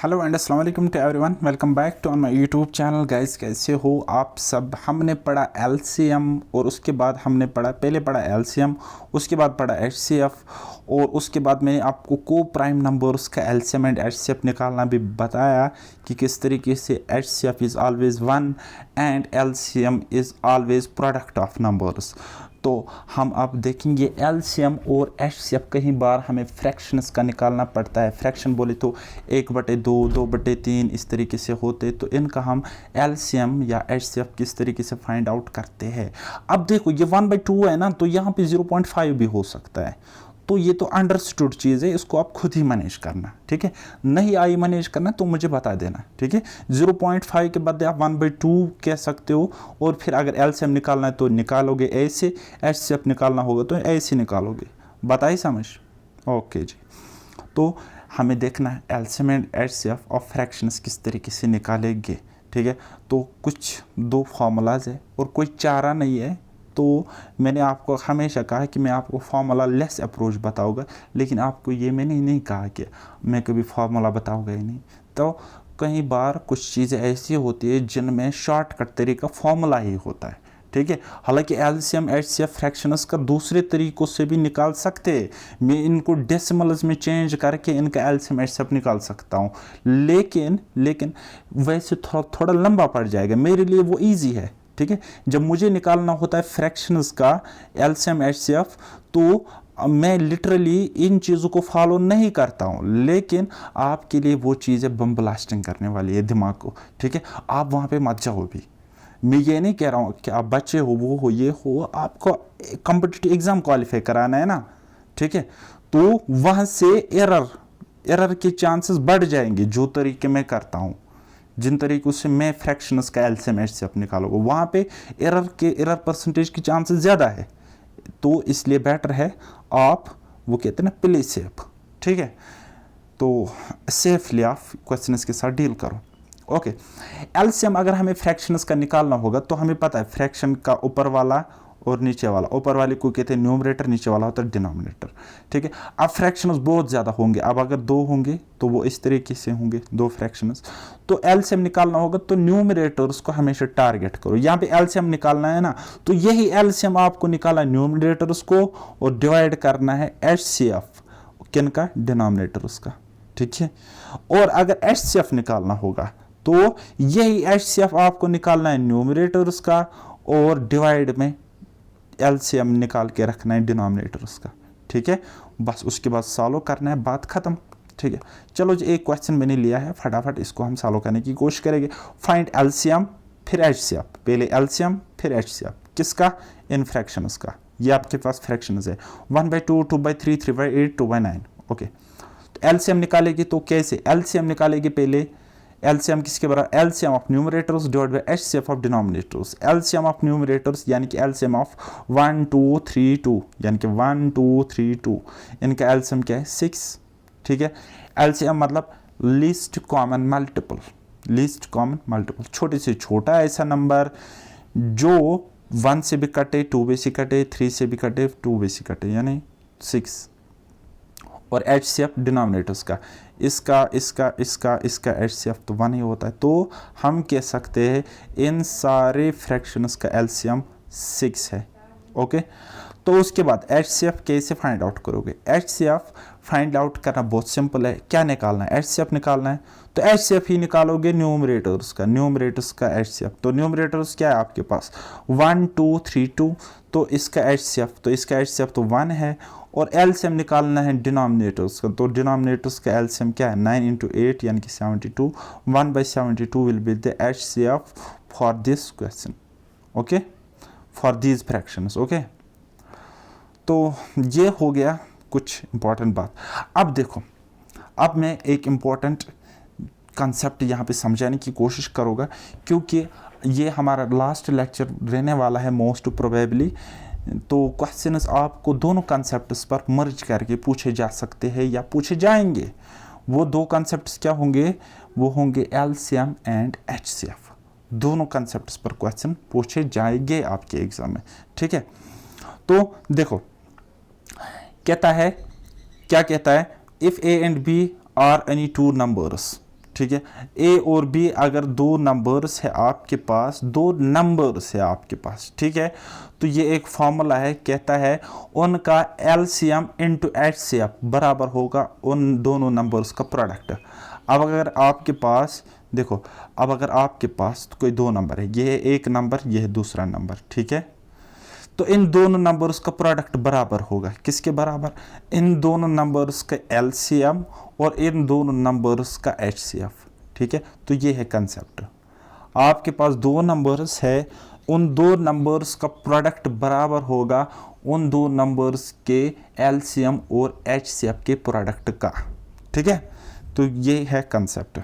Hello and अस्सलाम वालेकुम to everyone, welcome back to on my YouTube channel. Guys, कैसे हो आप सब। हमने पढ़ा एलसीएम और उसके बाद हमने पहले पढ़ा एलसीएम, उसके बाद पढ़ा एचसीएफ और उसके बाद मैंने आपको को प्राइम नंबर्स का एलसीएम एंड एचसीएफ निकालना भी बताया कि किस तरीके से HCF is always 1 and LCM is always product of numbers. तो हम अब देखेंगे एलसीएम और एचसीएफ। कई बार हमें फ्रैक्शंस का निकालना पड़ता है। फ्रैक्शन बोले तो 1/2, 2/3 इस तरीके से होते, तो इनका हम एलसीएम या एचसीएफ किस तरीके से फाइंड आउट करते हैं। अब देखो ये 1/2 है ना, तो यहाँ पे 0.5 भी हो सकता है। तो ये तो अंडरस्टूड चीज़ है, इसको आप खुद ही मैनेज करना, ठीक है। नहीं आई मैनेज करना तो मुझे बता देना, ठीक है। 0.5 के बदले आप 1/2 कह सकते हो। और फिर अगर एलसीएम निकालना है तो निकालोगे ऐसे, एचसीएफ निकालना होगा तो ऐसे निकालोगे। बताइए समझ? ओके जी। तो हमें देखना है LCM and HCF of fractions किस तरीके से निकालेंगे, ठीक है। तो कुछ दो फार्मूलाज है और कोई चारा नहीं है। तो मैंने आपको हमेशा कहा कि मैं आपको फार्मूला लेस अप्रोच बताऊंगा, लेकिन आपको ये मैंने नहीं कहा कि मैं कभी फार्मूला बताऊंगा ही नहीं। तो कई बार कुछ चीज़ें ऐसी होती है जिनमें शॉर्टकट तरीका फार्मूला ही होता है, ठीक है। हालांकि एलसीएम एचसीएफ फ्रैक्शंस का दूसरे तरीक़ों से भी निकाल सकते हैं। मैं इनको डेसिमल्स में चेंज करके इनका एलसीएम एचसीएफ निकाल सकता हूँ, लेकिन वैसे थोड़ा लंबा पड़ जाएगा। मेरे लिए वो ईजी है, ठीक है। जब मुझे निकालना होता है फ्रैक्शंस का एलसीएम एचसीएफ तो मैं लिटरली इन चीज़ों को फॉलो नहीं करता हूँ, लेकिन आपके लिए वो चीज़ें बम ब्लास्टिंग करने वाली है दिमाग को, ठीक है। आप वहाँ पे मत जाओ भी। मैं ये नहीं कह रहा हूँ कि आप बच्चे हो, वो हो, ये हो, आपको कॉम्पिटिटिव एग्ज़ाम क्वालिफाई कराना है ना, ठीक है। तो वहाँ से एरर के चांसेस बढ़ जाएंगे। जो तरीके मैं करता हूँ, जिन तरीक़ों से मैं फ्रैक्शंस का एलसीएम एचसीएफ निकालूंगा, वहाँ पे एरर परसेंटेज की चांसेस ज़्यादा है। तो इसलिए बेटर है आप वो कहते हैं ना प्ले सेफ, ठीक है। तो सेफली आप क्वेश्चंस के साथ डील करो। ओके, एलसीएम अगर हमें फ्रैक्शंस का निकालना होगा तो हमें पता है फ्रैक्शन का ऊपर वाला और नीचे वाला। ऊपर वाले को कहते हैं न्यूमरेटर, नीचे वाला होता है डिनोमिनेटर, ठीक है। अब फ्रैक्शंस बहुत ज़्यादा होंगे। अब अगर 2 होंगे तो वो इस तरीके से होंगे, 2 फ्रैक्शंस। तो एलसीएम निकालना होगा तो न्यूमरेटर्स को हमेशा टारगेट करो। यहाँ पे एलसीएम निकालना है ना, तो यही एलसीएम आपको निकालना है न्यूमरेटर्स को और डिवाइड करना है एचसीएफ किनका, डिनोमिनेटर्स का, ठीक है। और अगर एचसीएफ निकालना होगा तो यही एचसीएफ आपको निकालना है न्यूमरेटर्स का और डिवाइड में एलसीएम निकाल के रखना है डिनोमिनेटर्स का, ठीक है। बस उसके बाद सॉल्व करना है, बात खत्म, ठीक है। चलो जी, एक क्वेश्चन मैंने लिया है, फटाफट इसको हम सॉल्व करने की कोशिश करेंगे। फाइंड एलसीएम फिर एचसीएफ, पहले एलसीएम फिर एचसीएफ किसका, इन फ्रैक्शंस का। ये आपके पास फ्रैक्शंस है 1/2, 2/3, 3/8, 2/9। ओके, तो एलसीएम निकालेगी तो कैसे, एलसीएम निकालेगी पहले एलसीएम किसके बराबर, LCM of numerators divide by HCF of denominators. LCM of numerators यानी कि एलसीएम ऑफ 1 2 3 2 यानी कि 1 2 3 2, इनका एलसीएम क्या है 6, ठीक है। एलसीएम मतलब least common multiple, least common multiple, छोटे से छोटा ऐसा नंबर जो 1 से भी कटे, 2 में से कटे, 3 से भी कटे, 2 में से कटे, यानी 6। और एचसीएफ डिनोमिनेटर्स का, इसका एचसीएफ तो 1 ही होता है। तो हम कह सकते हैं इन सारे फ्रैक्शंस का एलसीएम 6 है। ओके, तो उसके बाद एचसीएफ कैसे फाइंड आउट करोगे। एचसीएफ फाइंड आउट करना बहुत सिंपल है। क्या निकालना है, एचसीएफ निकालना है तो एचसीएफ ही निकालोगे न्यूमरेटर्स का एचसीएफ। तो न्यूमरेटर्स क्या है आपके पास 1 2 3 2, तो इसका एचसीएफ तो 1 है। और एलसीएम निकालना है डिनोमिनेटर्स का, तो डिनोमिनेटर्स का एलसीएम क्या है 9 × 8 यानी कि 72। 1/72 will be the HCF for this question, okay, for these fractions. Okay, तो ये हो गया कुछ इंपॉर्टेंट बात। अब देखो, अब मैं एक इम्पॉर्टेंट कंसेप्ट यहाँ पे समझाने की कोशिश करूँगा, क्योंकि ये हमारा लास्ट लेक्चर रहने वाला है मोस्ट प्रोबेबली। तो क्वेश्चंस आपको दोनों कंसेप्ट्स पर मर्ज करके पूछे जा सकते हैं या पूछे जाएंगे। वो 2 कंसेप्ट्स क्या होंगे, वो होंगे एलसीएम एंड एचसीएफ। दोनों कंसेप्ट्स पर क्वेश्चन पूछे जाएंगे आपके एग्जाम में, ठीक है। तो देखो क्या कहता है, if A and B are any 2 numbers, ठीक है। ए और बी अगर दो नंबर्स है आपके पास, दो नंबर्स है आपके पास, ठीक है, तो ये एक फॉर्मूला है, कहता है उनका एलसीएम इंटू एचसीएफ बराबर होगा उन दोनों नंबर्स का प्रोडक्ट। अब अगर आपके पास देखो, अब अगर आपके पास कोई दो नंबर है, ये है एक नंबर, ये है दूसरा नंबर, ठीक है, तो इन दोनों नंबर्स का प्रोडक्ट बराबर होगा किसके बराबर, इन दोनों नंबर्स का एलसीएम और इन दोनों नंबर्स का एचसीएफ, ठीक है। तो ये है कंसेप्ट, आपके पास दो नंबर्स है, उन दो नंबर्स का प्रोडक्ट बराबर होगा उन दो नंबर्स के एलसीएम और एचसीएफ के प्रोडक्ट का, ठीक है। तो ये है कंसेप्ट,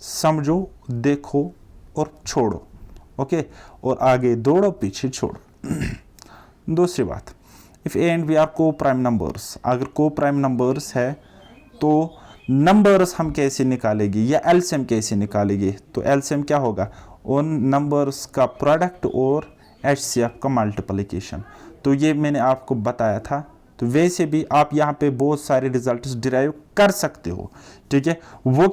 समझो, देखो और छोड़ो, ओके, और आगे दौड़ो पीछे छोड़ो। दूसरी बात, if A and B are co prime numbers, अगर को प्राइम नंबर्स है तो नंबर्स हम कैसे निकालेंगे या एलसीएम कैसे निकालेंगे, तो एलसीएम क्या होगा, उन नंबर्स का प्रोडक्ट और एचसीएफ का मल्टीप्लिकेशन। तो ये मैंने आपको बताया था, तो वैसे भी आप यहाँ पे बहुत सारे रिजल्ट्स डिराइव कर सकते हो, ठीक है। वो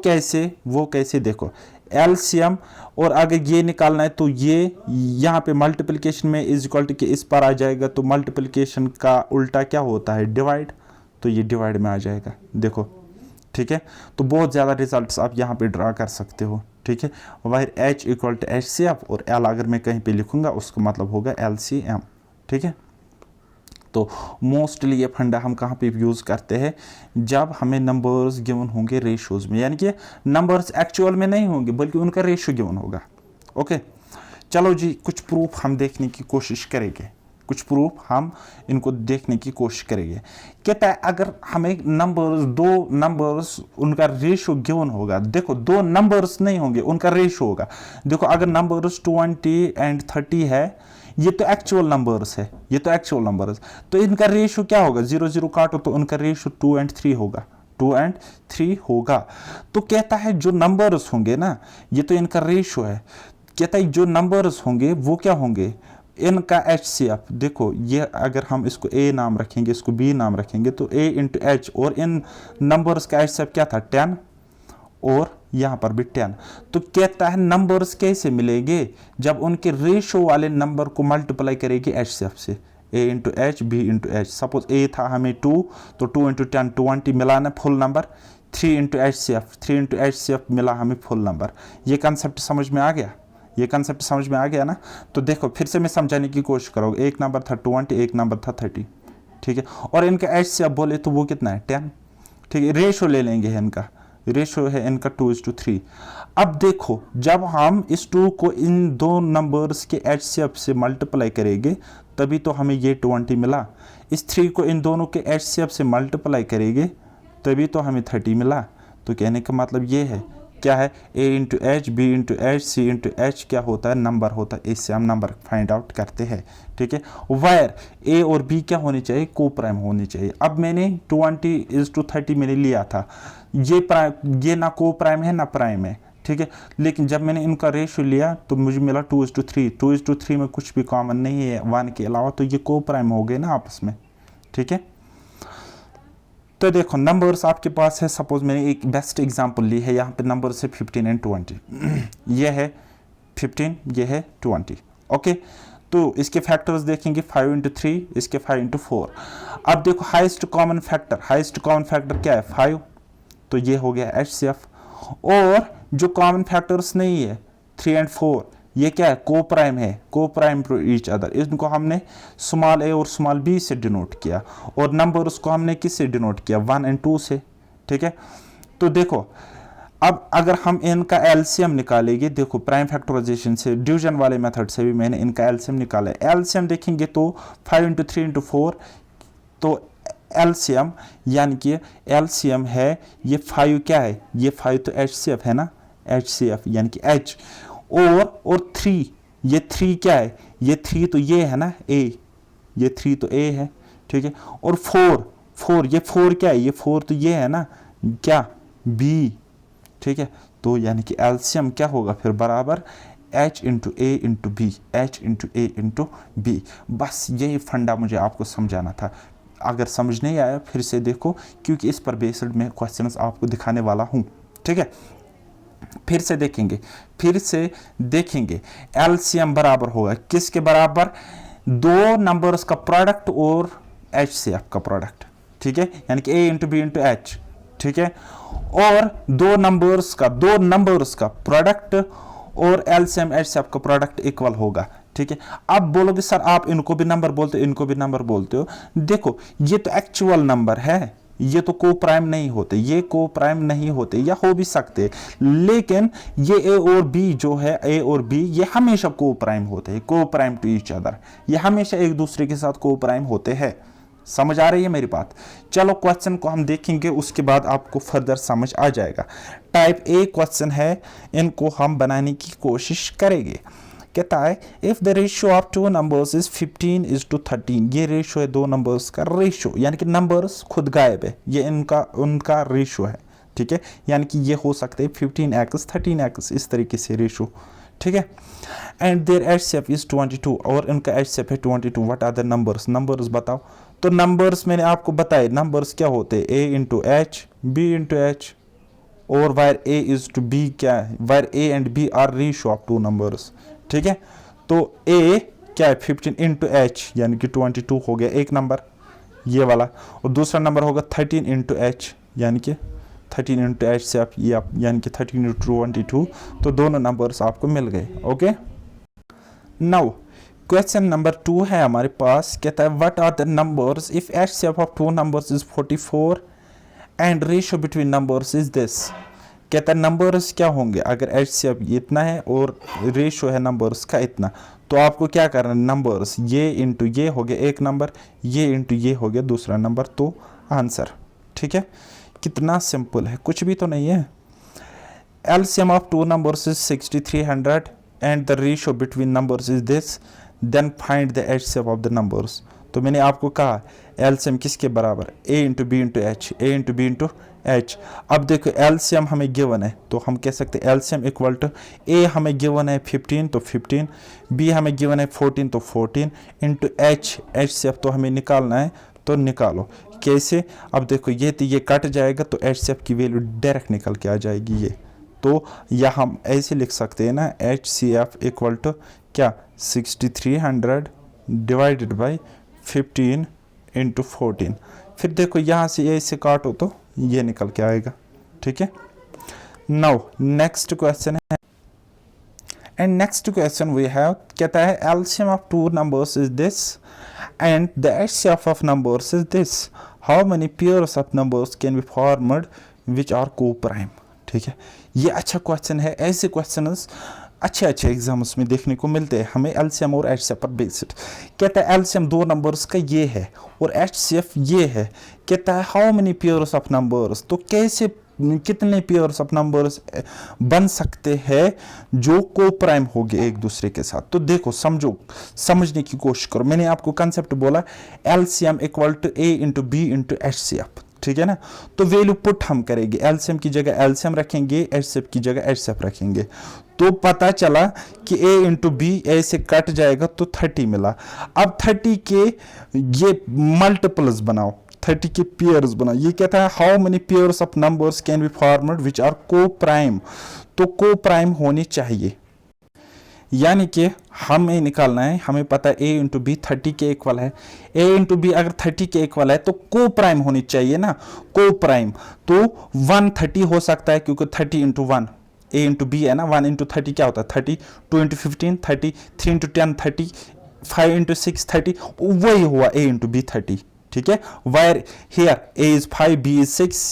कैसे देखो, एलसीएम और अगर ये निकालना है तो ये यहाँ पे मल्टीप्लिकेशन में इज इक्वल टू के इस पर आ जाएगा, तो मल्टीप्लिकेशन का उल्टा क्या होता है, डिवाइड, तो ये डिवाइड में आ जाएगा, देखो, ठीक है। तो बहुत ज़्यादा रिजल्ट्स आप यहाँ पे ड्रा कर सकते हो, ठीक है। वही H equal to H C F और एल अगर मैं कहीं पे लिखूंगा उसका मतलब होगा एल सी एम, ठीक है। तो मोस्टली ये फंडा हम कहाँ पे यूज़ करते हैं, जब हमें नंबर्स गिवन होंगे रेशोज़ में, यानी कि नंबर्स एक्चुअल में नहीं होंगे बल्कि उनका रेशो गिवन होगा, ओके। चलो जी, कुछ प्रूफ हम देखने की कोशिश करेंगे, कुछ प्रूफ हम इनको देखने की कोशिश करेंगे। कहता है अगर हमें नंबर्स, दो नंबर्स उनका रेशो गिवन होगा, देखो दो नंबर्स नहीं होंगे, उनका रेशो होगा। देखो अगर नंबर्स 20 एंड 30 है, ये तो एक्चुअल नंबर्स है, ये तो एक्चुअल नंबर्स, तो इनका रेशो क्या होगा, 0 0 काटो तो उनका रेशो 2 एंड 3 होगा, 2 एंड 3 होगा। तो कहता है जो नंबर्स होंगे ना, ये तो इनका रेशो है, कहता है जो नंबर्स होंगे वो क्या होंगे, इनका एचसीएफ। देखो ये अगर हम इसको ए नाम रखेंगे, इसको बी नाम रखेंगे, तो ए इंटू एच, और इन नंबर्स का एचसीएफ क्या था, 10, और यहाँ पर भी 10। तो कहता है नंबर्स कैसे मिलेंगे, जब उनके रेशो वाले नंबर को मल्टीप्लाई करेंगे एचसीएफ से, A into H, B into H. Suppose A था हमें 2, तो 2 इंटू 10 20 मिलाना full number, 3 into HCF, 3 into HCF मिला हमें फुल नंबर। ये कंसेप्ट समझ में आ गया, ये कंसेप्ट समझ में आ गया ना। तो देखो फिर से मैं समझाने की कोशिश करूँगा, एक नंबर था 20, एक नंबर था 30, ठीक है, और इनका एचसीएफ बोले तो वो कितना है, 10, ठीक है। रेशो ले लेंगे, इनका रेशो है इनका 2:3। अब देखो जब हम इस 2 को इन दो नंबर्स के एचसीएफ से मल्टीप्लाई करेंगे तभी तो हमें ये 20 मिला, इस 3 को इन दोनों के एचसीएफ से मल्टीप्लाई करेंगे तभी तो हमें 30 मिला। तो कहने का मतलब ये है, क्या है, A into H, B into H, C into H क्या होता है, नंबर होता है, इससे हम नंबर फाइंड आउट करते हैं, ठीक है। वायर ए और बी क्या होनी चाहिए, को प्राइम होनी चाहिए। अब मैंने 20:30 मैंने लिया था, ये प्राइम, ये ना को प्राइम है ना प्राइम है, ठीक है, लेकिन जब मैंने इनका रेशो लिया तो मुझे मिला 2:3। 2:3 में कुछ भी कॉमन नहीं है 1 के अलावा, तो ये को प्राइम हो गए ना आपस में, ठीक है। तो देखो नंबर्स आपके पास है, सपोज मैंने एक बेस्ट एग्जांपल ली है, यहाँ पे नंबर्स है 15 एंड 20, ये है 15, ये है 20, ओके। तो इसके फैक्टर्स देखेंगे 5 इंटू 3, इसके 5 इंटू 4। अब देखो हाईएस्ट कॉमन फैक्टर क्या है, 5, तो ये हो गया एचसीएफ। और जो कॉमन फैक्टर्स नहीं है 3 एंड 4, ये क्या है, को प्राइम है, को प्राइम टू ईच अदर, इनको हमने स्मॉल ए और स्मॉल बी से डिनोट किया, और नंबर्स को हमने किससे डिनोट किया, 1 एंड 2 से, ठीक है। तो देखो अब अगर हम इनका एलसीएम निकालेंगे, देखो प्राइम फैक्टराइजेशन से, डिवीजन वाले मेथड से भी मैंने इनका एलसीएम निकाला है। एलसीएम देखेंगे तो 5 इंटू 3 इंटू 4, तो एलसीएम यानी कि एलसीएम है ये 5, क्या है ये 5, तो एचसीएफ है ना, एचसीएफ यानी कि एच, और 3, ये 3 क्या है, ये 3 तो ये है ना ए, ये 3 तो ए है, ठीक है। और 4, ये 4 क्या है, ये 4 तो ये है ना क्या, बी, ठीक है। तो यानी कि एलसीएम क्या होगा फिर, बराबर h इंटू ए इंटू बी, एच इंटू ए इंटू बी। बस यही फंडा मुझे आपको समझाना था। अगर समझ नहीं आया फिर से देखो, क्योंकि इस पर बेस्ड मैं क्वेश्चंस आपको दिखाने वाला हूँ, ठीक है। फिर से देखेंगे एलसीएम बराबर होगा किसके बराबर, दो नंबर्स का प्रोडक्ट और एचसीएफ का प्रोडक्ट, ठीक है, यानी कि ए इंटू बी इंटू एच, ठीक है, और दो नंबर्स का प्रोडक्ट और एलसीएम एचसीएफ का प्रोडक्ट इक्वल होगा, ठीक है। अब बोलोगे सर आप इनको भी नंबर बोलते हो इनको भी नंबर बोलते हो, देखो ये तो एक्चुअल नंबर है, ये तो को प्राइम नहीं होते, ये को प्राइम नहीं होते या हो भी सकते, लेकिन ये ए और बी जो है, ए और बी ये हमेशा को प्राइम होते हैं, को प्राइम टू ईच अदर, ये हमेशा एक दूसरे के साथ को प्राइम होते हैं। समझ आ रही है मेरी बात? चलो क्वेश्चन को हम देखेंगे, उसके बाद आपको फर्दर समझ आ जाएगा। टाइप ए क्वेश्चन है, इनको हम बनाने की कोशिश करेंगे। कहता है if the ratio of two numbers is 15:13, ये रेशियो है दो नंबर्स का रेशियो, यानी कि नंबर्स खुद गायब है, ये उनका रेशियो है, ठीक है, यानी कि ये हो सकते हैं 15x 13x इस तरीके से रेशियो, ठीक है। एंड देयर एचसीएफ इज 22, और इनका एचसीएफ है 22। व्हाट आर द नंबर्स बताओ। तो नंबर्स मैंने आपको बताए, नंबर्स क्या होते हैं, a into H, B into H, और where a is two b क्या है, where a and b are ratio of two numbers, ठीक है। तो a क्या है 15 इंटू एच, यानी कि 22 हो गया एक नंबर ये वाला, और दूसरा नंबर होगा 13 इंटू एच, यानी कि 13 इंटू एच से आप ये यानी कि 13 इंटू 22, तो दोनों नंबर्स आपको मिल गए। ओके, नाउ क्वेश्चन नंबर 2 है हमारे पास। कहता है what are the numbers if HCF of two numbers is 44 and ratio between numbers is this. कहता है नंबर्स क्या होंगे अगर एचसीएफ इतना है और रेशियो है नंबर्स का इतना, तो आपको क्या करना है, नंबर्स ये इंटू ये हो गया एक नंबर, ये इंटू ये हो गया दूसरा नंबर, तो आंसर, ठीक है। कितना सिंपल है, कुछ भी तो नहीं है। LCM of two numbers is 6300 and the ratio between numbers is this, then find the HCF of the numbers. तो मैंने आपको कहा एलसीएम किसके बराबर, A into B into H, A into B into H. अब देखो एलसीएम हमें given है, तो हम कह सकते हैं एलसीएम इक्वल टू ए हमें गिवन है 15, तो 15, बी हमें गिवन है 14, तो 14 इंटू एच, एचसीएफ तो हमें निकालना है, तो निकालो। कैसे, अब देखो ये तो ये कट जाएगा, तो एचसीएफ की वैल्यू डायरेक्ट निकल के आ जाएगी ये, तो या हम ऐसे लिख सकते हैं ना, एचसीएफ इक्वल टू क्या 6300 डिवाइडेड बाई 15 इंटू 14। फिर देखो यहाँ से ए से काटो तो ये निकल के आएगा, ठीक है। नाउ नेक्स्ट क्वेश्चन है, and next question we have, कहता है LCM of two numbers is this and the HCF of numbers is this, how many pairs of numbers can be formed which are co prime, ठीक है। ये अच्छा question है, ऐसे questions अच्छे exams में देखने को मिलते हैं हमें, एलसीएम और एचसीएफ पर बेस्ड। कहता है एलसीएम दो नंबर्स का ये है और एचसीएफ ये है। कहता है how many pairs of numbers, तो कैसे कितने पेयर्स ऑफ नंबर्स बन सकते हैं जो को प्राइम हो गए एक दूसरे के साथ। तो देखो समझने की कोशिश करो, मैंने आपको कंसेप्ट बोला LCM equal to A into B into HCF, ठीक है ना। तो वैल्यू पुट हम करेंगे, एलसीएम की जगह एलसीएम रखेंगे, एचसीएफ की जगह एचसीएफ रखेंगे, तो पता चला कि a इंटू बी, ए से कट जाएगा तो 30 मिला। अब 30 के ये मल्टीपल्स बनाओ, 30 के पेयर्स बनाओ। ये कहता है how many pairs of numbers can be formed which are co prime, तो को प्राइम होनी चाहिए, यानी कि हमें निकालना है, हमें पता है a इंटू बी 30 के इक्वल है, a इंटू बी अगर 30 के इक्वल है तो को प्राइम होनी चाहिए ना, को प्राइम तो 130 हो सकता है, क्योंकि 30 इंटू 1 a इंटू बी है ना, 1 इंटू 30 क्या होता है 30, 2 इंटू 15 30, 3 इंटू 10 30, 5 इंटू 6 30, वही हुआ a इंटू बी 30, ठीक है। Wire here a is 5, b is 6,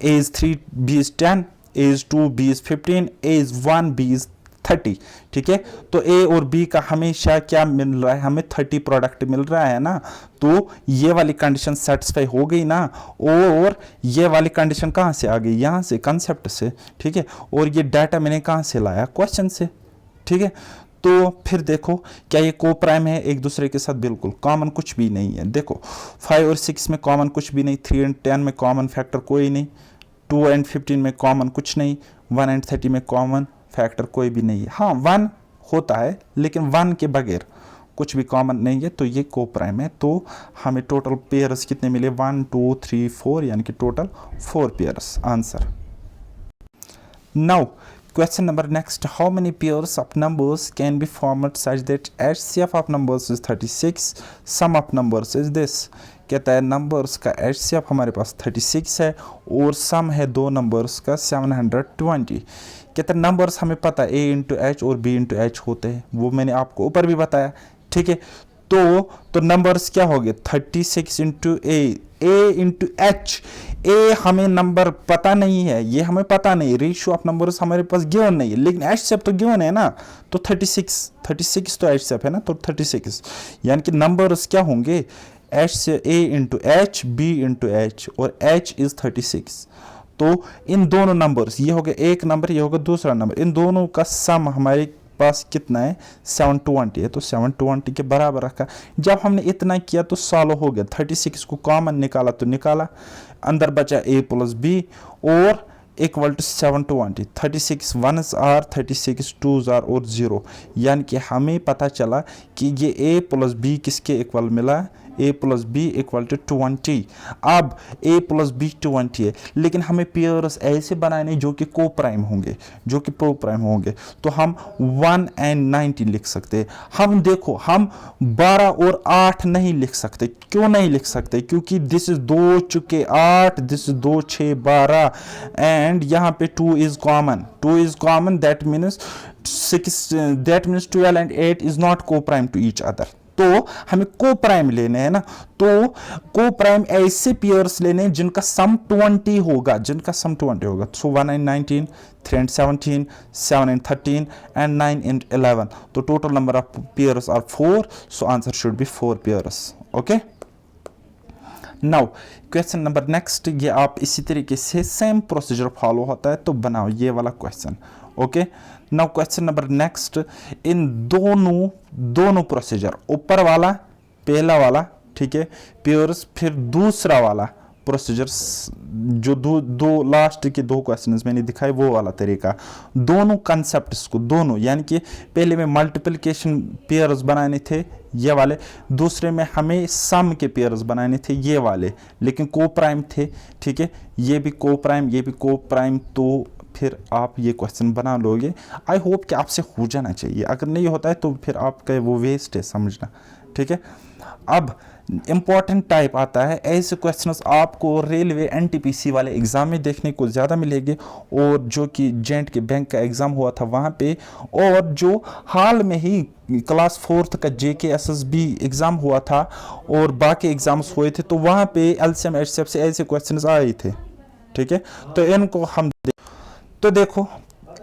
a is 3, b is 10, a is 2, b is 15, a is 1, b is 30, ठीक है। तो ए और बी का हमेशा क्या मिल रहा है, हमें 30 प्रोडक्ट मिल रहा है ना, तो ये वाली कंडीशन सेटिस्फाई हो गई ना, और ये वाली कंडीशन कहाँ से आ गई, यहाँ से कंसेप्ट से, ठीक है। और ये डाटा मैंने कहाँ से लाया, क्वेश्चन से, ठीक है। तो फिर देखो क्या ये को प्राइम है एक दूसरे के साथ, बिल्कुल कॉमन कुछ भी नहीं है। देखो 5 और 6 में कॉमन कुछ भी नहीं, 3 एंड 10 में कॉमन फैक्टर कोई नहीं, 2 एंड 15 में कॉमन कुछ नहीं, 1 एंड 30 में कॉमन फैक्टर कोई भी नहीं है। हाँ 1 होता है, लेकिन 1 के बगैर कुछ भी कॉमन नहीं है, तो ये को प्राइम है। तो हमें टोटल पेयर्स कितने मिले, 1 2 3 4, यानी कि total 4 pairs, answer. Now Question number next. How many pairs of numbers can be formed such that HCF of numbers is 36, sum of numbers is this? कहता है नंबर्स का HCF हमारे पास 36 है और सम है दो नंबर्स का 720। कहता है नंबर्स हमें पता है A इंटू एच और B इंटू एच होते हैं, वो मैंने आपको ऊपर भी बताया, ठीक है। तो नंबर्स क्या हो गए 36 इंटू ए इंटू एच। ए हमें नंबर पता नहीं है, ये हमें पता नहीं, रेशियो ऑफ नंबर्स हमारे पास गिवन नहीं है, लेकिन एच सेप तो गिवन है ना, तो 36 तो एच सेप है ना, तो 36 यानी कि नंबर्स क्या होंगे एच से A into H, B into H, और एच इज 36। तो इन दोनों नंबर्स, ये हो गया एक नंबर, ये होगा दूसरा नंबर, इन दोनों का सम हमारे पास कितना है 720 है, तो 720 के बराबर रखा। जब हमने इतना किया तो सॉल्व हो गया, 36 को कॉमन निकाला तो निकाला, अंदर बचा a प्लस बी और equal to 720। 36 1s are, 36 2s are और 0, यानी कि हमें पता चला कि ये a प्लस बी किसके इक्वल मिला, a plus B equal to 20। अब a प्लस बी 20 है, लेकिन हमें पेयर्स ऐसे बनाने जो कि को प्राइम होंगे, जो कि प्रो प्राइम होंगे, तो हम 1 and 19 लिख सकते हैं। हम देखो हम 12 और 8 नहीं लिख सकते, क्यों नहीं लिख सकते, क्योंकि दिस इज 2 चुके 8, दिस इज 2 6 12 एंड यहाँ पे 2 is common, that means 12 and 8 is not co-prime to each other। तो हमें को प्राइम लेने हैं ना, तो को प्राइम ऐसे पेयर्स लेने जिनका सम 20 होगा, सो 1 and 19, 3 and 17, 7 and 13 and 9 and 11, तो total number of pairs are 4, so answer should be 4 pairs. Okay, now question number next, ये आप इसी तरीके से सेम प्रोसीजर फॉलो होता है तो बनाओ ये वाला question. Okay, now question number next, इन दोनों प्रोसीजर, ऊपर वाला पहला वाला, ठीक है, पेयर्स, फिर दूसरा वाला प्रोसीजर, जो दो लास्ट के दो क्वेश्चंस मैंने दिखाए वो वाला तरीका, दोनों कंसेप्ट्स को, दोनों यानी कि पहले में मल्टीप्लिकेशन पेयर्स बनाने थे ये वाले, दूसरे में हमें सम के पेयर्स बनाने थे ये वाले, लेकिन को प्राइम थे, ठीक है, ये भी को प्राइम, ये भी को प्राइम, तो फिर आप ये क्वेश्चन बना लोगे। आई होप कि आपसे हो जाना चाहिए, अगर नहीं होता है तो फिर आपका वो वेस्ट है समझना, ठीक है। अब इम्पॉर्टेंट टाइप आता है, ऐसे क्वेश्चंस आपको रेलवे एनटीपीसी वाले एग्ज़ाम में देखने को ज़्यादा मिलेंगे, और जो कि जेंट के बैंक का एग्ज़ाम हुआ था वहाँ पे, और जो हाल में ही क्लास 4th का JKSSB एग्ज़ाम हुआ था और बाकी एग्ज़ाम्स हुए थे, तो वहाँ पे एलसीएम एचसीएफ से ऐसे क्वेश्चंस आए थे, ठीक है। तो इनको हम तो देखो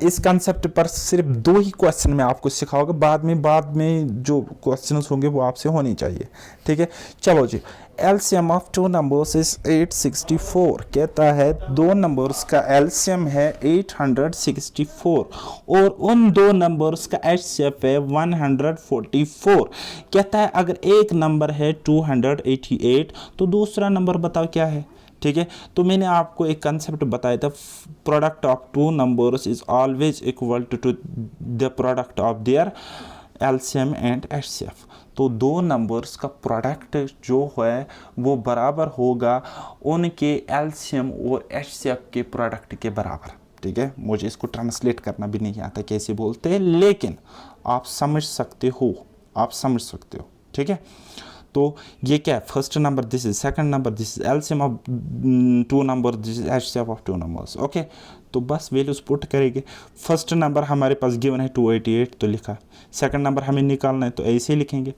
इस कंसेप्ट पर सिर्फ 2 ही क्वेश्चन मैं आपको सिखाऊंगा, बाद में जो क्वेश्चंस होंगे वो आपसे होने चाहिए, ठीक है। चलो जी, एलसीएम ऑफ 2 नंबर्स इज 864। कहता है 2 नंबर्स का एलसीएम है 864 और उन 2 नंबर्स का एचसीएफ है 144। कहता है अगर एक नंबर है 288 तो दूसरा नंबर बताओ क्या है, ठीक है। तो मैंने आपको एक कंसेप्ट बताया था, product of 2 numbers is always equal to the product of their LCM and HCF. तो 2 नंबर्स का प्रोडक्ट जो है वो बराबर होगा उनके एलसीएम और एचसीएफ के प्रोडक्ट के बराबर, ठीक है। मुझे इसको ट्रांसलेट करना भी नहीं आता कैसे बोलते हैं, लेकिन आप समझ सकते हो, ठीक है। तो ये क्या है, first number this is, second number this is, LCM of 2 number this is, HCF of 2 numbers. Okay, तो बस वैल्यूज पुट करेंगे। फर्स्ट नंबर हमारे पास गिवन है 288 तो लिखा, सेकंड नंबर हमें निकालना है तो ऐसे ही लिखेंगे।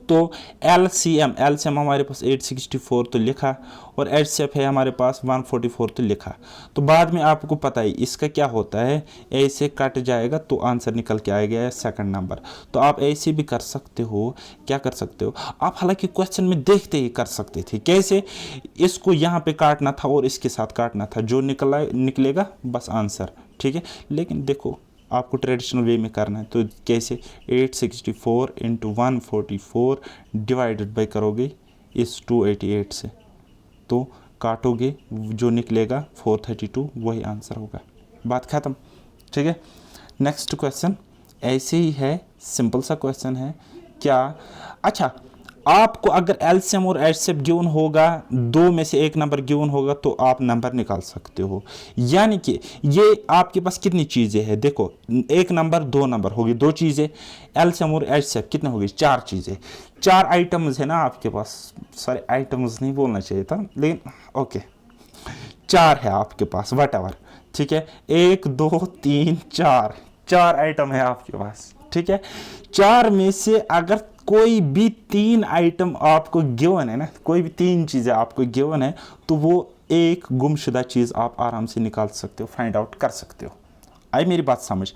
तो एलसीएम हमारे पास 864 तो लिखा, और एचसीएफ है हमारे पास 144 तो लिखा। तो बाद में आपको पता है इसका क्या होता है, ऐसे कट जाएगा तो आंसर निकल के आएगा है सेकंड नंबर। तो आप ऐसे भी कर सकते हो, क्या कर सकते हो आप, हालांकि क्वेश्चन में देखते ही कर सकते थे कैसे, इसको यहाँ पे काटना था और इसके साथ काटना था, जो निकलेगा बस आंसर, ठीक है। लेकिन देखो आपको ट्रेडिशनल वे में करना है, तो कैसे 864 इंटू 144 डिवाइडेड बाई करोगे इस 288 से, तो काटोगे जो निकलेगा 432, वही आंसर होगा, बात ख़त्म, ठीक है। नेक्स्ट क्वेश्चन ऐसे ही है, सिंपल सा क्वेश्चन है क्या, अच्छा आपको अगर एलसीएम और एचसीएफ गिवन होगा, दो में से एक नंबर गिवन होगा, तो आप नंबर निकाल सकते हो। यानी कि ये आपके पास कितनी चीज़ें हैं, देखो एक नंबर दो नंबर होगी, दो चीज़ें, एलसीएम और एचसीएफ कितने होगी, चार चीज़ें, चार आइटम्स है ना आपके पास, सॉरी आइटम्स नहीं बोलना चाहिए था, लेकिन ओके चार है आपके पास, वट, ठीक है, एक दो तीन चार, चार आइटम है आपके पास, ठीक है। चार में से अगर कोई भी तीन आइटम आपको गिवन है ना, कोई भी तीन चीज़ें आपको गिवन है, तो वो एक गुमशुदा चीज़ आप आराम से निकाल सकते हो, फाइंड आउट कर सकते हो। आई मेरी बात समझ।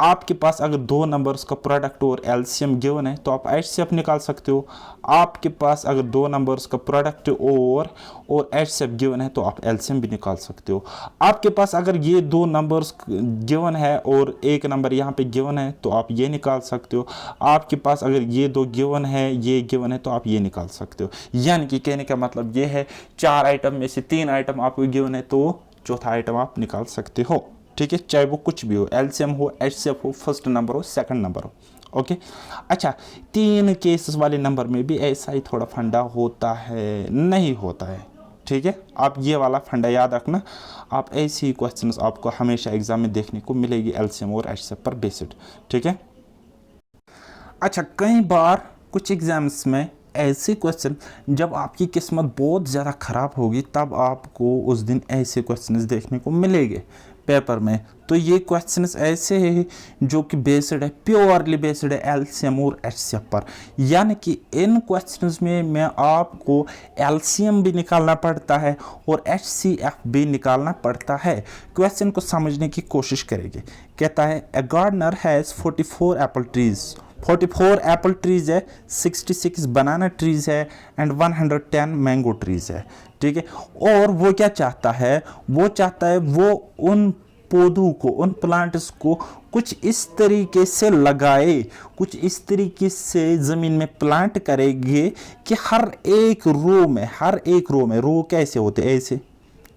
आपके पास अगर दो नंबर्स का प्रोडक्ट और एलसीएम गिवन है तो आप एचसीएफ निकाल सकते हो। आपके पास अगर दो नंबर्स का प्रोडक्ट और एचसीएफ गिवन है तो आप एलसीएम भी निकाल सकते हो। आपके पास अगर ये दो नंबर्स गिवन है और एक नंबर यहाँ पे गिवन है तो आप ये निकाल सकते हो। आपके पास अगर ये दो गिवन है, ये गिवन है, तो आप ये निकाल सकते हो। यानी कि कहने का मतलब ये है, चार आइटम में से तीन आइटम आपको गिवन है तो चौथा आइटम आप निकाल सकते हो, ठीक है, चाहे वो कुछ भी हो, एलसीएम हो, एचसीएफ हो, फर्स्ट नंबर हो, सेकंड नंबर हो, ओके। अच्छा, तीन केसेस वाले नंबर में भी ऐसा ही थोड़ा फंडा होता है, नहीं होता है, ठीक है। आप ये वाला फंडा याद रखना, आप ऐसी ही क्वेश्चंस आपको हमेशा एग्जाम में देखने को मिलेगी एलसीएम और एचसीएफ पर बेस्ड, ठीक है। अच्छा, कई बार कुछ एग्जाम्स में ऐसे क्वेश्चन, जब आपकी किस्मत बहुत ज़्यादा ख़राब होगी तब आपको उस दिन ऐसे क्वेश्चंस देखने को मिलेंगे पेपर में। तो ये क्वेश्चंस ऐसे हैं जो कि बेस्ड है, प्योरली बेस्ड है एलसीएम और एचसीएफ पर। यानी कि इन क्वेश्चंस में आपको एलसीएम भी निकालना पड़ता है और एचसीएफ भी निकालना पड़ता है। क्वेश्चन को समझने की कोशिश करेंगे। कहता है, a gardener has 44 apple trees, 44 apple trees है, 66 बनाना ट्रीज है एंड 110 मैंगो ट्रीज है, ठीक है। और वो क्या चाहता है, वो चाहता है वो उन पौधों को, उन प्लांट्स को कुछ इस तरीके से लगाए, कुछ इस तरीके से ज़मीन में प्लांट करेंगे कि हर एक रो में रो कैसे होते हैं, ऐसे,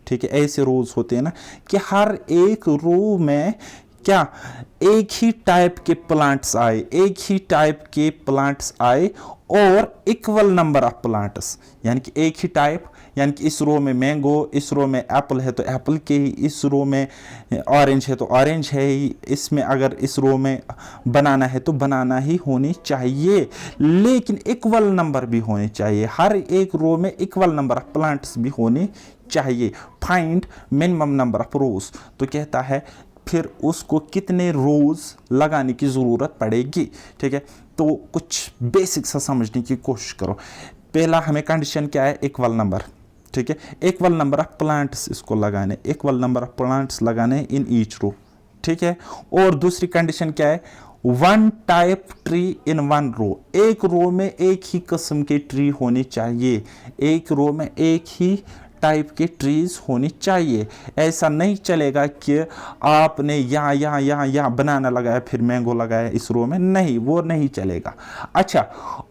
ठीक है, ऐसे रोज होते हैं ना, कि हर एक रो में क्या एक ही टाइप के प्लांट्स आए, एक ही टाइप के प्लांट्स आए और इक्वल नंबर ऑफ प्लांट्स, यानी कि एक ही टाइप, यानी कि इस रो में मैंगो, इस रो में एप्पल है तो एप्पल के ही, इस रो में ऑरेंज है तो ऑरेंज है ही, इसमें अगर इस रो में बनाना है तो बनाना ही होनी चाहिए, लेकिन इक्वल नंबर भी होने चाहिए, हर एक रो में इक्वल नंबर ऑफ प्लांट्स भी होने चाहिए। फाइंड मिनिमम नंबर ऑफ रोज, तो कहता है फिर उसको कितने रोज लगाने की ज़रूरत पड़ेगी, ठीक है। तो कुछ बेसिक सा समझने की कोशिश करो। पहला हमें कंडीशन क्या है, इक्वल नंबर, ठीक है, इक्वल नंबर ऑफ प्लांट्स इसको लगाने, इक्वल नंबर ऑफ प्लांट्स लगाने इन ईच रो, ठीक है। और दूसरी कंडीशन क्या है, one type tree in one row, एक रो में एक ही किस्म के ट्री होने चाहिए, एक रो में एक ही टाइप के ट्रीज होनी चाहिए। ऐसा नहीं चलेगा कि आपने यहाँ बनाना लगाया फिर मैंगो लगाया इस रो में, नहीं, वो नहीं चलेगा। अच्छा,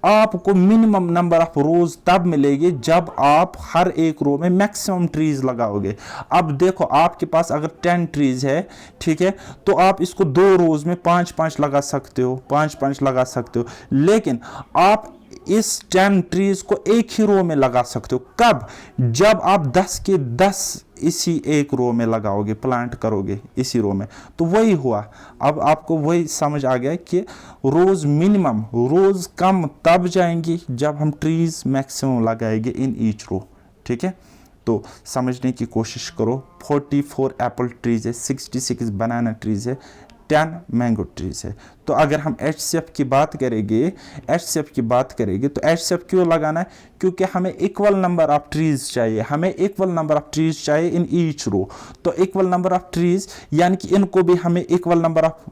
आपको मिनिमम नंबर ऑफ रोज तब मिलेगी जब आप हर एक रो में मैक्सिमम ट्रीज लगाओगे। अब देखो, आपके पास अगर 10 ट्रीज है, ठीक है, तो आप इसको दो रोज में 5-5 लगा सकते हो, 5-5 लगा सकते हो, लेकिन आप इस 10 ट्रीज को एक ही रो में लगा सकते हो। कब? जब आप 10 के 10 इसी एक रो में लगाओगे, प्लांट करोगे इसी रो में, तो वही हुआ। अब आपको वही समझ आ गया कि रोज मिनिमम, रोज कम तब जाएंगी जब हम ट्रीज मैक्सिमम लगाएंगे इन ईच रो, ठीक है। तो समझने की कोशिश करो। 44 एप्पल ट्रीज है, 66 बनाना ट्रीज है, 10 मैंगो ट्रीज है। तो अगर हम एचसीएफ की बात करेंगे, तो एचसीएफ क्यों लगाना है, क्योंकि हमें इक्वल नंबर ऑफ ट्रीज चाहिए, हमें इक्वल नंबर ऑफ ट्रीज चाहिए इन ईच रो। तो इक्वल नंबर ऑफ ट्रीज, यानी कि इनको भी हमें इक्वल नंबर ऑफ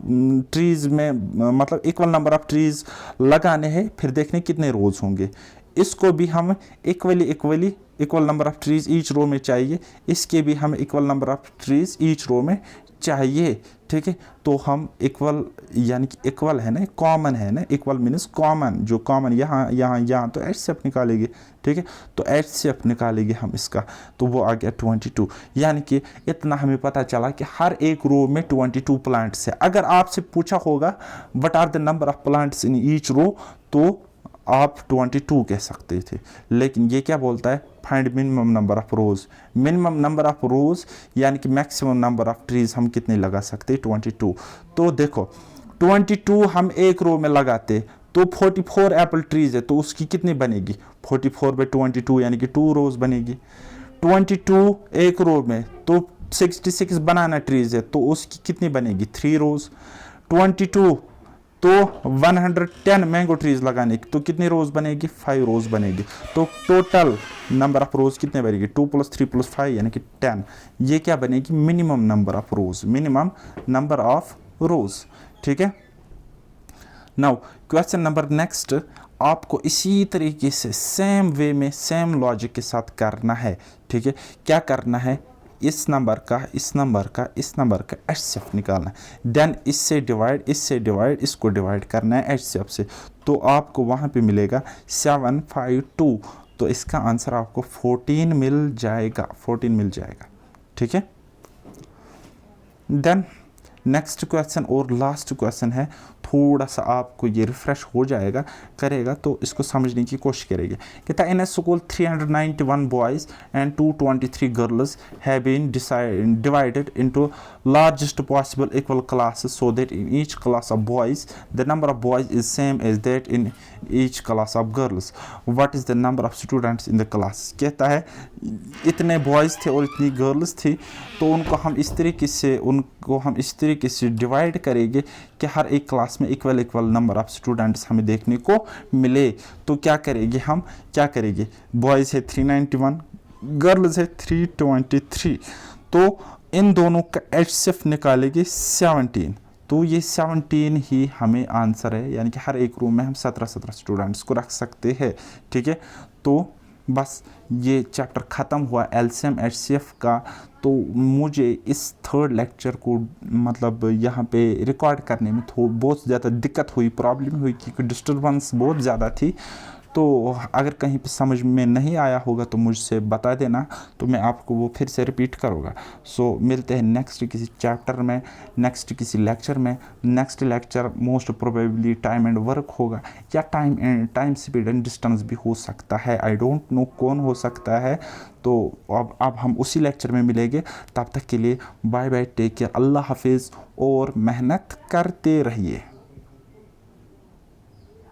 ट्रीज में, मतलब इक्वल नंबर ऑफ ट्रीज लगाने हैं, फिर देखने कितने रोज होंगे। इसको भी हम equal number of trees each row में चाहिए, इसके भी हमें equal number of trees each row में चाहिए, ठीक है। तो हम इक्वल, यानी कि इक्वल है ना, कॉमन है ना, इक्वल मीन्स कॉमन, जो कॉमन यहाँ तो एचसीएफ निकालेंगे, ठीक है। तो एचसीएफ निकालेंगे हम इसका, तो वो आ गया 22। यानी कि इतना हमें पता चला कि हर एक रो में 22 प्लांट्स है। अगर आपसे पूछा होगा what are the number of plants in each row, तो आप 22 कह सकते थे, लेकिन ये क्या बोलता है, find minimum number of rows. Minimum number of rows यानी कि मैक्सिमम नंबर ऑफ ट्रीज़ हम कितने लगा सकते हैं, 22। तो देखो 22 हम एक रो में लगाते तो 44 एप्पल ट्रीज़ है, तो उसकी कितनी बनेगी, 44/22 यानी कि 2 रोज़ बनेगी। 22 एक रो में, तो 66 बनाना ट्रीज़ है, तो उसकी कितनी बनेगी, 3 रोज़। 22 तो 110 मैंगो ट्रीज लगाने की, तो कितनी रोज बनेगी, 5 रोज बनेगी। तो टोटल नंबर ऑफ रोज कितने बनेगी, 2 + 3 + 5 यानी कि 10। ये क्या बनेगी, minimum number of rose, minimum number of रोज। ठीक है। नाउ क्वेश्चन नंबर नेक्स्ट, आपको इसी तरीके से सेम वे में सेम लॉजिक के साथ करना है। ठीक है, क्या करना है, इस नंबर का इस नंबर का इस नंबर का HCF निकालना है, देन इससे डिवाइड इसको डिवाइड करना है HCF से, तो आपको वहाँ पे मिलेगा 752। तो इसका आंसर आपको 14 मिल जाएगा, 14 मिल जाएगा। ठीक है। देन नेक्स्ट क्वेश्चन और लास्ट क्वेश्चन है, थोड़ा सा आपको ये रिफ्रेश हो जाएगा करेगा, तो इसको समझने की कोशिश करेंगे। कहता है in a school 391 boys and 223 girls have been divided into largest possible equal classes so that in each class of boys the number of boys is same as that in each class of girls, what is the number of students in the class. कहता है इतने boys थे और इतनी girls थी, तो उनको हम इस तरीके से डिवाइड करेंगे कि हर एक क्लास में इक्वल नंबर ऑफ स्टूडेंट्स हमें देखने को मिले। तो क्या करेंगे, बॉयज़ है 391, गर्ल्स है 323, तो इन दोनों का HCF निकालेंगे 17। तो ये 17 ही हमें आंसर है, यानी कि हर एक रूम में हम 17 स्टूडेंट्स को रख सकते हैं। ठीक है, तो बस ये चैप्टर ख़त्म हुआ LCM HCF का। तो मुझे इस थर्ड लेक्चर को मतलब यहाँ पे रिकॉर्ड करने में बहुत ज़्यादा दिक्कत हुई, प्रॉब्लम हुई, क्योंकि डिस्टर्बेंस बहुत ज़्यादा थी। तो अगर कहीं पे समझ में नहीं आया होगा तो मुझसे बता देना, तो मैं आपको वो फिर से रिपीट करूँगा। सो मिलते हैं नेक्स्ट किसी चैप्टर में, नेक्स्ट किसी लेक्चर में। Next lecture most probably time and work होगा, या टाइम स्पीड एंड डिस्टेंस भी हो सकता है, आई डोंट नो कौन हो सकता है। तो अब हम उसी लेक्चर में मिलेंगे, तब तक के लिए बाय बाय, टेक केयर, अल्लाह हाफिज़ और मेहनत करते रहिए।